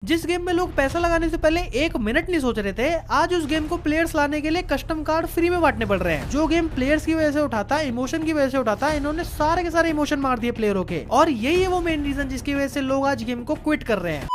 जिस गेम में लोग पैसा लगाने से पहले एक मिनट नहीं सोच रहे थे, आज उस गेम को प्लेयर्स लाने के लिए कस्टम कार्ड फ्री में बांटने पड़ रहे हैं। जो गेम प्लेयर्स की वजह से उठाता, इमोशन की वजह से उठाता, इन्होंने सारे के सारे इमोशन मार दिए प्लेयरों के, और यही है वो मेन रीजन जिसकी वजह से लोग आज गेम को क्विट कर रहे हैं।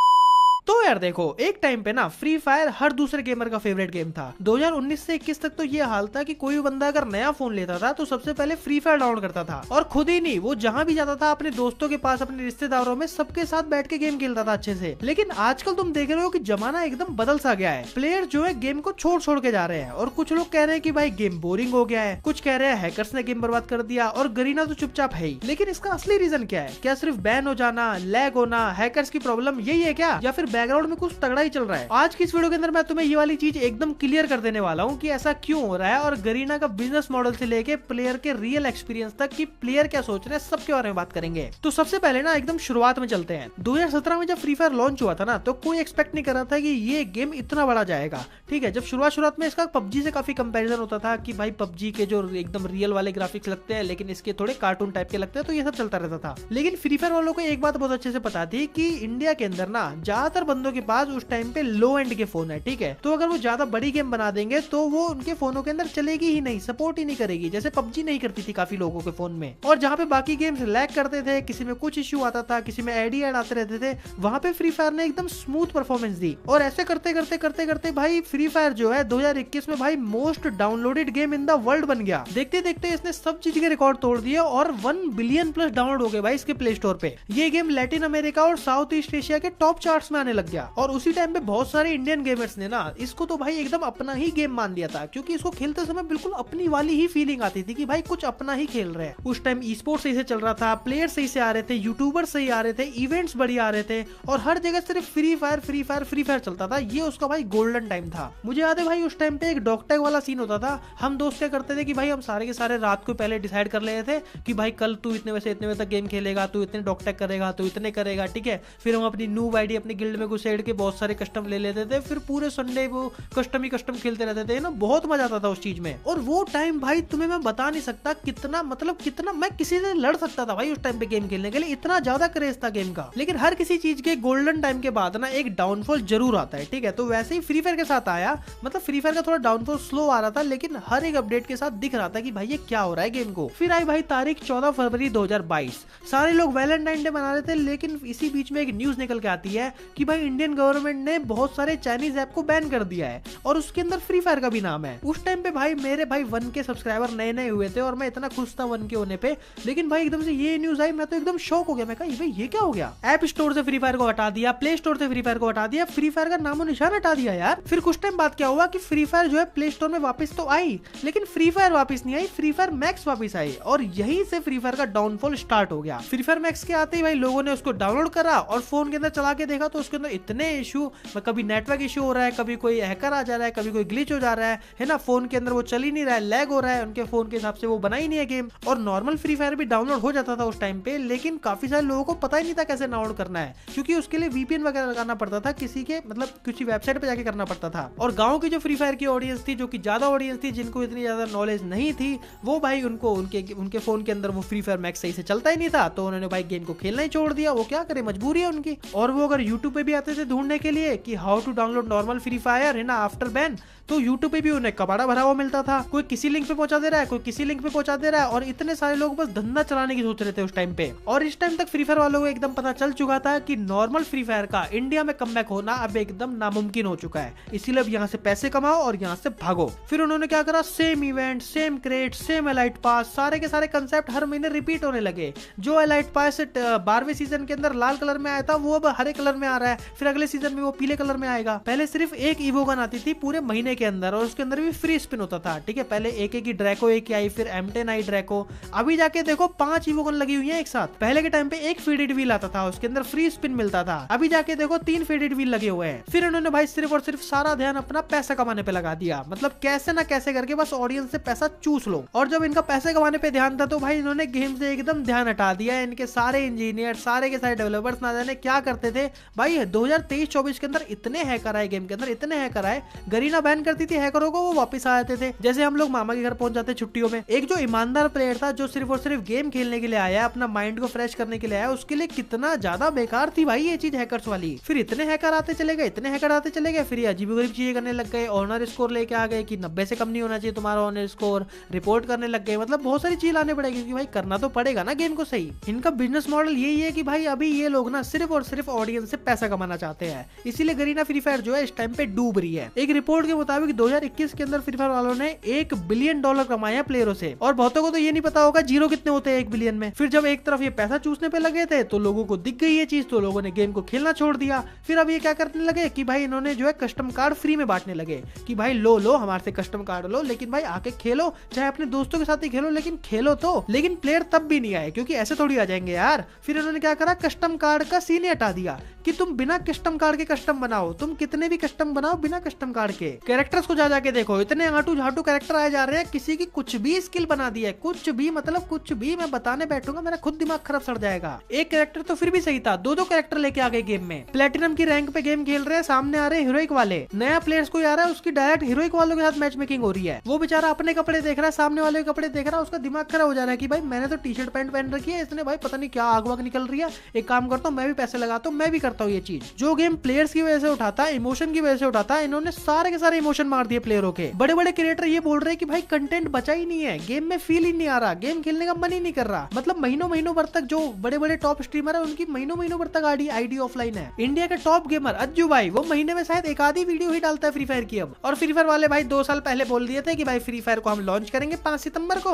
तो यार देखो, एक टाइम पे ना फ्री फायर हर दूसरे गेमर का फेवरेट गेम था। 2019 से 21 तक तो ये हाल था कि कोई बंदा अगर नया फोन लेता था तो सबसे पहले फ्री फायर डाउनलोड करता था, और खुद ही नहीं, वो जहां भी जाता था अपने दोस्तों के पास, अपने रिश्तेदारों में सबके साथ बैठ के गेम खेलता था अच्छे से। लेकिन आजकल तुम देख रहे हो कि जमाना एकदम बदल सा गया है। प्लेयर जो है गेम को छोड़ छोड़ के जा रहे हैं, और कुछ लोग कह रहे हैं कि भाई गेम बोरिंग हो गया है, कुछ कह रहे हैं हैकर्स ने गेम बर्बाद कर दिया, और गरीना तो चुपचाप है ही। लेकिन इसका असली रीजन क्या है? क्या सिर्फ बैन हो जाना, लैग होना, हैकर्स की प्रॉब्लम, यही है क्या? या फिर बैकग्राउंड में कुछ ही चल रहा है? आज की इस वीडियो के अंदर मैं तुम्हें ये वाली चीज एकदम क्लियर कर देने वाला हूँ कि ऐसा क्यों हो रहा है, और गरीना का बिजनेस मॉडल से लेके प्लेयर के रियल एक्सपीरियंस तक कि प्लेयर क्या सोच रहे हैं, सबके बारे में बात करेंगे। तो सबसे पहले ना एकदम शुरुआत में चलते हैं। 2017 में जब फ्री फायर लॉन्च हुआ था ना, तो कोई एक्सपेक्ट नहीं कर रहा था कि ये गेम इतना बड़ा जाएगा। ठीक है, जब शुरुआत में इसका पबजी से काफी कंपैरिजन होता था कि भाई पबजी के जो एकदम रियल वाले ग्राफिक्स लगते हैं, लेकिन इसके थोड़े कार्टून टाइप के लगते हैं, तो ये सब चलता रहता था। लेकिन फ्री फायर वालों को एक बात बहुत अच्छे से पता थी कि इंडिया के अंदर ना ज्यादातर बंदों के पास उस टाइम पे लो एंड के फोन है। ठीक है, तो अगर वो ज्यादा बड़ी गेम बना देंगे तो वो उनके फोनों के अंदर चलेगी ही नहीं, सपोर्ट ही नहीं करेगी, जैसे पबजी नहीं करती थी काफी लोगों के फोन में। और जहाँ पे बाकी गेम्स लैग करते थे, किसी में कुछ इश्यू आता था, किसी में एड आते रहते थे, वहां पे फ्री फायर ने एकदम स्मूथ परफॉर्मेंस दी। और ऐसे करते करते करते करते भाई फ्री फायर जो है 2021 में भाई most downloaded game in the world बन गया। देखते देखते इसने सब चीज के रिकॉर्ड तोड़ दिए, और 1 बिलियन प्लस डाउनलोड हो गए भाई इसके प्ले स्टोर पे। ये गेम लैटिन अमेरिका और साउथ ईस्ट एशिया के टॉप चार्ट्स में आने लग गया। और उसी टाइम पे बहुत सारे इंडियन गेमर्स ने ना इसको तो भाई एकदम अपना ही गेम मान लिया था, क्योंकि इसको खेलते समय बिल्कुल अपनी वाली ही फीलिंग आती थी कि भाई कुछ अपना ही खेल रहे हैं। उस टाइम ई स्पोर्ट सही से चल रहा था, प्लेयर सही से आ रहे थे, यूट्यूबर सही आ रहे थे, इवेंट्स बढ़िया आ रहे थे, और हर जगह सिर्फ free fire free fire free fire चलता था। ये उसका भाई गोल्डन टाइम था। मुझे याद है भाई उस टाइम पे एक डॉगटैग वाला सीन होता था। हम दोस्त क्या करते थे कि भाई हम सारे के सारे रात को पहले डिसाइड कर लेते थे कि भाई कल तू इतने बजे से इतने बजे तक गेम खेलेगा, तू इतने डॉगटैग करेगा, तू इतने करेगा। ठीक है, फिर हम अपनी नूब आईडी अपनी गिल्ड में घुसेड़ के बहुत सारे कस्टम ले लेते थे, फिर पूरे संडे वो कस्टम ही कस्टम खेलते रहते थे ना। बहुत मजा आता था उस चीज में। और वो टाइम भाई तुम्हें मैं बता नहीं सकता कितना, मतलब कितना मैं किसी से लड़ सकता था भाई उस टाइम पे गेम खेलने के लिए, इतना ज्यादा क्रेज था गेम का। लेकिन हर किसी चीज के गोल्डन टाइम के बाद ना एक डाउनफॉल जरूर आता है। ठीक है, तो वैसे ही फ्री फायर के साथ आया, मतलब फ्री फायर का थोड़ा डाउनफॉल स्लो आ रहा था, लेकिन हर एक अपडेट के साथ दिख रहा था कि भाई ये क्या हो रहा है गेम को। फिर आई भाई तारीख 14 फरवरी 2022। सारे लोग वैलेंटाइन डे मना रहे थे, लेकिन इसी बीच में एक न्यूज निकल के आती है कि भाई इंडियन गवर्नमेंट ने बहुत सारे चाइनीज ऐप को बैन कर दिया है, और उसके अंदर फ्री फायर का भी नाम है। उस टाइम पे भाई मेरे भाई 1 के सब्सक्राइबर नए नए हुए थे, और मैं इतना खुश था 1 के होने पे। लेकिन भाई एकदम से ये न्यूज आई, मैं तो एकदम शॉक हो गया। मैं कहा भाई ये क्या हो गया? ऐप स्टोर से फ्री फायर को हटा दिया, प्ले स्टोर से फ्री फायर को हटा दिया, फ्री फायर का नामो निशान हटा दिया यार। फिर कुछ टाइम बाद क्या हुआ कि फ्री फायर जो है प्ले स्टोर में वापस तो आई, लेकिन फ्री फायर वापस नहीं आई, फ्री फायर मैक्स वापस आई, और यहीं से फ्री फायर का डाउनफॉल स्टार्ट हो गया। फ्री फायर मैक्स के आते ही भाई लोगों ने उसको डाउनलोड करा और फोन के अंदर चला के देखा, तो उसके अंदर इतने इशू, कभी नेटवर्क इशू हो रहा है, कभी कोई हैकर आ जा रहा है, कभी कोई ग्लिच हो जा रहा है ना, फोन के अंदर वो चल ही नहीं रहा है, लैग हो रहा है, उनके फोन के हिसाब से वो बना ही नहीं है गेम। और नॉर्मल फ्री फायर भी डाउनलोड हो जाता था उस टाइम पे, लेकिन काफी सारे लोगों को पता ही नहीं था कैसे डाउनलोड करना है, क्योंकि उसके लिए वीपीएन वगैरह लगाना पड़ता था, किसी के मतलब किसी वेबसाइट पे जाके करना पड़ता था। और गांव की जो फ्री फायर की ऑडियंस थी, जो कि ज्यादा ऑडियंस थी, जिनको इतनी ज्यादा नॉलेज नहीं थी, वो भाई उनको उनके फोन के अंदर वो फ्री फायर मैक्स सही से चलता ही नहीं था, तो उन्होंने भाई गेम को खेलना ही छोड़ दिया। वो क्या करे, मजबूरी है उनकी। और वो अगर यूट्यूब पे भी आते थे ढूंढने के लिए कि how to download normal Free Fire है ना आफ्टर बैन, तो यूट्यूब पे भी उन्हें कबाड़ा भरा हुआ मिलता था। कोई किसी लिंक पे पहुंचा दे रहा है, कोई किसी लिंक पे पहुंचा दे रहा है, और इतने सारे लोग बस धंधा चलाने की सोच रहे थे उस टाइम पे। और इस टाइम तक फ्री फायर वालों को एकदम पता चल चुका था कि नॉर्मल फ्री फायर का इंडिया में कमबैक होना अब एकदम नामुमकिन हो चुका है, इसीलिए अब यहाँ से पैसे कमाओ और यहाँ से भागो। फिर उन्होंने क्या करा, same event, same crate, same elite pass, सारे के सारे कंसेप्ट हर महीने रिपीट होने लगे। जो एलाइट पास 12वें सीजन के अंदर लाल कलर में आया था, वो अब हरे कलर में आ रहा है, फिर अगले सीजन में वो पीले कलर में आएगा। पहले सिर्फ एक ईवो गन आती थी पूरे महीने के अंदर, और उसके अंदर भी फ्री स्पिन होता था। ठीक है, पहले एक एक ही ड्रैको एक आई, फिर M10 आई ड्रैको, अभी जाके देखो 5 ईवो गन लगी हुई है एक साथ। पहले के टाइम पे एक फीडेड व्हील आता था, उसके अंदर फ्री स्पिन मिलता था, अभी जाके देखो 3 फीडेड व्हील लगे हुए हैं। फिर उन्होंने भाई सिर्फ और सिर्फ सारा ध्यान अपना पैसा कमाने पे लगा दिया, मतलब कैसे ना कैसे करके बस ऑडियंस से पैसा चूस लो। और जब इनका पैसे कमाने पे ध्यान था, तो भाई इन्होंने गेम से एकदम ध्यान हटा दिया। इनके सारे इंजीनियर, सारे के सारे डेवलपर्स ना जाने क्या करते थे भाई। 2023-24 के अंदर इतने हैकर आए गेम के अंदर, इतने हैकर आए, गरीना बैन करती थी हैकरों को, वो वापस आ जाते थे। जैसे हम लोग मामा के घर पहुंच जाते छुट्टियों में। एक जो ईमानदार प्लेयर था जो सिर्फ और सिर्फ गेम खेलने के लिए आया, अपना माइंड को फ्रेश करने के लिए आया, उसके लिए कितना ज्यादा बेकार थी भाई ये चीज हैकर्स वाली। फिर इतने हैकर आते चले गए, इतने हैकर आते चले गए, फिर ये अजीबोगरीब चीजें करने लग गए। ऑनर स्कोर लेके आ गए कि 90 से कम नहीं होना चाहिए तुम्हारा ऑनर स्कोर, रिपोर्ट करने लग गए। मतलब बहुत सारी चीज लाने पड़ेगी, क्योंकि भाई करना तो पड़ेगा ना गेम को सही। इनका बिजनेस मॉडल यही है कि भाई अभी ये लोग ना सिर्फ और सिर्फ ऑडियंस से पैसा कमाना चाहते हैं, इसीलिए गरीना फ्री फायर जो है इस टाइम पे डूब रही है। एक रिपोर्ट के मुताबिक 2021 के अंदर फ्री फायर वालों ने $1 बिलियन कमाए हैं प्लेयरों से, और बहुतों को तो ये नहीं पता होगा जीरो कितने होते हैं 1 बिलियन में। फिर जब एक तरफ ये पैसा चूसने पे लगे थे तो लोगों को दिख गई ये चीज, तो लोगों ने गेम को खेलना छोड़ दिया। फिर अब ये क्या करने लगे कि भाई इन्होंने जो है कस्टम कार्ड फ्री में बांटने लगे कि भाई लो हमारे से कस्टम कार्ड लो, लेकिन भाई आके खेलो, चाहे अपने दोस्तों के साथ ही खेलो, लेकिन खेलो तो। लेकिन प्लेयर तब भी नहीं आए, क्योंकि ऐसे थोड़ी आ जाएंगे यार। फिर इन्होंने क्या करा, कस्टम कार्ड का सीन हटा दिया कि तुम बिना कस्टम कार्ड के कस्टम बनाओ, तुम कितने भी कस्टम बनाओ बिना कस्टम कार्ड के। कैरेक्टर्स को जाके देखो, इतने आटू झाटू कैरेक्टर आए जा रहे हैं, किसी की कुछ भी स्किल बना दी है, कुछ भी, मतलब कुछ भी। मैं बताने बैठूंगा मेरा खुद दिमाग खराब सड़ जाएगा। एक कैरेक्टर तो फिर भी सही था, दो कैरेक्टर लेके आ गए गेम में। प्लेटिनम की रैंक पे गेम खेल रहे हैं, सामने आ रहे हैं हीरोइक वाले, नया प्लेयर्स कोई आ रहा है, उसकी डायरेक्ट हीरोइक वालों के साथ मैच मेकिंग हो रही है। वो बेचारा अपने कपड़े देख रहा है, सामने वाले के कपड़े देख रहा है, उसका दिमाग खराब हो जा रहा है कि भाई मैंने तो टी शर्ट पैंट पहन रखी है, इसने भाई पता नहीं क्या आग वाग निकल रही है। एक काम करता हूँ, मैं भी पैसे लगाता हूँ, मैं भी करता हूँ ये चीज। जो गेम प्लेयर्स की वजह से उठाता है, इमोशन की वजह से उठाता है, इन्होंने सारे के सारे इमोशन मार दिए प्लेयरों के। बड़े बड़े क्रिएटर ये बोल रहे हैं कि भाई कंटेंट बचा ही नहीं है, गेम में फील ही नहीं आ रहा, गेम खेलने का मन ही नहीं कर रहा। मतलब महीनों महीनों भर तक जो बड़े बड़े टॉप स्ट्रीमर है, उनकी महीनों महीनों भर तक आईडी ऑफलाइन है। इंडिया के टॉप गेमर अज्जू भाई, वो महीने में शायद एक आधी वीडियो ही डालता है फ्री फायर की अब। और फ्री फायर वाले भाई 2 साल पहले बोल दिए थे कि भाई फ्री फायर को हम लॉन्च करेंगे 5 सितंबर को,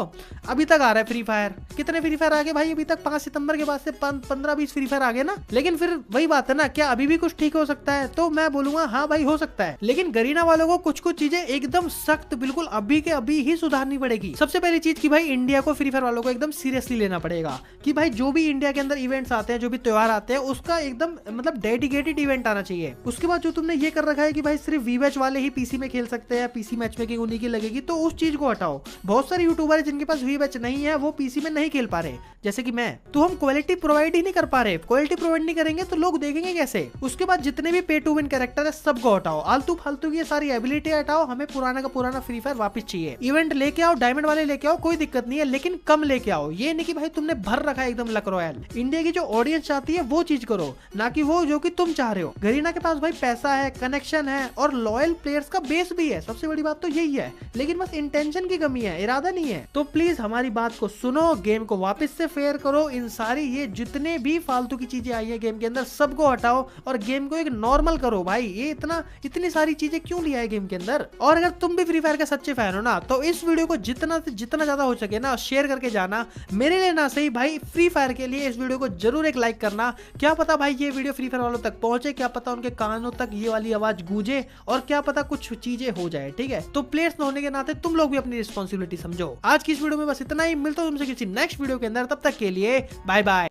अभी तक आ रहा है फ्री फायर। कितने फ्री फायर आगे भाई अभी तक? 5 सितंबर के बाद से 15-20 फ्री फायर आगे ना। लेकिन फिर वही बात है ना, क्या अभी भी कुछ ठीक हो सकता है? तो मैं बोलूंगा हाँ भाई हो सकता है, लेकिन गरीना वालों को कुछ कुछ चीजें एकदम सख्त बिल्कुल अभी के अभी ही सुधारनी पड़ेगी। सबसे पहली चीज कि भाई इंडिया को, फ्री फायर वालों को एकदम सीरियसली लेना पड़ेगा कि भाई जो भी इंडिया के अंदर इवेंट्स आते हैं, जो भी त्योहार आते हैं, उसका एकदम मतलब डेडिकेटेड इवेंट आना चाहिए। उसके बाद जो तुमने ये कर रखा है कि भाई सिर्फ वीवैच वाले ही पीसी में खेल सकते हैं, पीसी मैच मेकिंग उन्हीं की लगेगी, तो उस चीज को हटाओ। बहुत सारे यूट्यूबर है जिनके पास वीवैच नहीं है, वो पीसी में नहीं खेल पा रहे, जैसे कि मैं। तो हम क्वालिटी प्रोवाइड ही नहीं कर पा रहे, क्वालिटी प्रोवाइड नहीं करेंगे तो लोग देखेंगे कैसे? उसके बाद जितने भी पे टू विन कैरेक्टर है सबको हटाओ, आलतू फालतू की सारी एबिलिटी हटाओ, हमें पुराना का पुराना फ्री फायर वापस चाहिए। इवेंट लेके आओ, डायमंड वाले लेके आओ, कोई दिक्कत नहीं है, लेकिन कम लेके आओ। ये नहीं कि भाई तुमने भर रखा है एकदम लक रॉयल। इंडिया की जो ऑडियंस चाहती है वो चीज करो, ना कि वो जो कि तुम चाह रहे हो। गरीना के पास भाई पैसा है, कनेक्शन है और लॉयल प्लेयर्स का बेस भी है, सबसे बड़ी बात तो यही है। लेकिन बस इंटेंशन की कमी है, इरादा नहीं है। तो प्लीज हमारी बात को सुनो, गेम को वापस से फेयर करो, इन सारी ये जितने भी फालतू की चीजें आई है गेम के अंदर सबको हटाओ और गेम को एक नॉर्मल करो। भाई ये इतनी सारी चीजें क्यों लिया है गेम के अंदर? और अगर तुम भी फ्री फायर के सच्चे फैन हो ना, तो इस वीडियो को जितना से जितना ज्यादा हो सके ना शेयर करके जाना। मेरे लिए ना सही भाई, फ्री फायर के लिए इस वीडियो को जरूर एक लाइक करना। क्या पता भाई ये वीडियो फ्री फायर वालों तक पहुंचे, क्या पता उनके कानों तक ये वाली आवाज गूंजे, और क्या पता कुछ चीजें हो जाए। ठीक है, तो प्लेयर्स न होने के नाते तुम लोग भी अपनी रिस्पॉन्सिबिलिटी समझो। आज की इस वीडियो में बस इतना ही, मिलता हूं तुमसे किसी नेक्स्ट वीडियो के अंदर, तब तक के लिए बाय बाय।